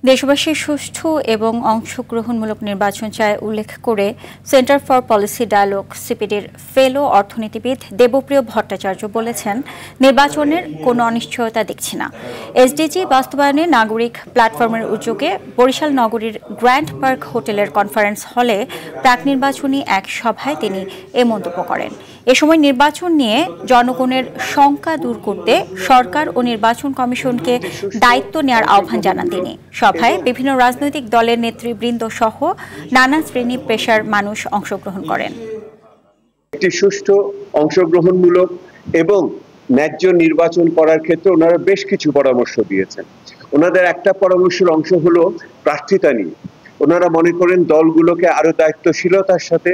দেশবাসীর সুষ্ঠু এবং অংশগ্রহণমূলক নির্বাচন চায় উল্লেখ করে সেন্টার ফর পলিসি ডায়ালগ সিপিডির ফেলো অর্থনীতিবিদ দেবপ্রিয় ভট্টাচার্য বলেছেন, নির্বাচনের কোনো অনিশ্চয়তা দেখছি না। এসডিজি বাস্তবায়নে নাগরিক প্ল্যাটফর্মের উদ্যোগে বরিশাল নগরীর গ্র্যান্ড পার্ক হোটেলের কনফারেন্স হলে প্রাক নির্বাচনী এক সভায় তিনি এ মন্তব্য করেন। এ সময় নির্বাচন নিয়ে জনগণের শঙ্কা দূর করতে সরকার ও নির্বাচন কমিশনকে দায়িত্ব নেওয়ার আহ্বান জানান তিনি। সভায় বিভিন্ন রাজনৈতিক দলের নেতৃবৃন্দ সহ নানা শ্রেণী পেশার মানুষ অংশগ্রহণ করেন। একটি সুষ্ঠু অংশগ্রহণমূলক এবং ন্যায্য নির্বাচন করার ক্ষেত্রে ওনারা বেশ কিছু পরামর্শ দিয়েছেন। ওনাদের একটা পরামর্শের অংশ হলো প্রার্থিতা নিয়ে। ওনারা মনে করেন দলগুলোকে আরো দায়িত্বশীলতার সাথে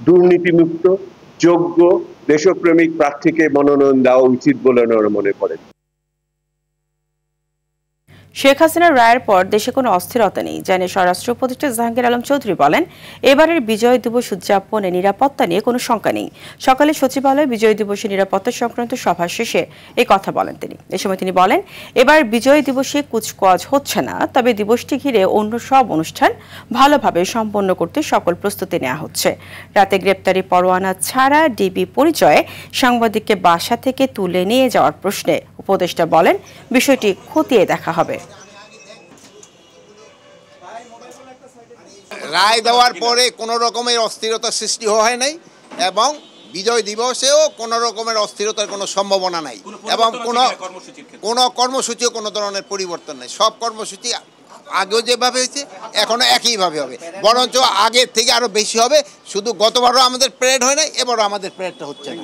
দুর্নীতিমুক্ত, যোগ্য, দেশপ্রেমিক প্রার্থীকে মনোনয়ন দেওয়া উচিত বলে ওনারা মনে করেন। শেখ হাসিনার রায়ের পর দেশে কোনো অস্থিরতা নেই জানিয়ে স্বরাষ্ট্র উপদেষ্টা জাহাঙ্গীর আলম চৌধুরী বলেন, এবারের বিজয় দিবস উদযাপনে নিরাপত্তা নিয়ে কোনো শঙ্কা নেই। সকালে সচিবালয়ে বিজয় দিবসের নিরাপত্তা সংক্রান্ত সভা শেষে এই কথা বলেন তিনি। এ সময় তিনি বলেন, এবার বিজয় দিবসে কুচকাওয়াজ হচ্ছে না, তবে দিবসটি ঘিরে অন্য সব অনুষ্ঠান ভালোভাবে সম্পন্ন করতে সকল প্রস্তুতি নেওয়া হচ্ছে। রাতে গ্রেপ্তারি পরোয়ানা ছাড়া ডিবি পরিচয়ে সাংবাদিককে বাসা থেকে তুলে নিয়ে যাওয়ার প্রশ্নে উপদেষ্টা বলেন, বিষয়টি খতিয়ে দেখা হবে। রায় দেওয়ার পরে কোনো রকমের অস্থিরতা সৃষ্টি হয় নাই এবং বিজয় দিবসেও কোনো রকমের অস্থিরতার কোনো সম্ভাবনা নাই এবং কোনো কর্মসূচিও কোনো ধরনের পরিবর্তন নেই। সব কর্মসূচি আগেও যেভাবে হয়েছে এখনো একইভাবে হবে, বরঞ্চ আগের থেকে আরো বেশি হবে। শুধু গতবারও আমাদের প্যারেড হয় নাই, এবারও আমাদের প্যারেডটা হচ্ছে না।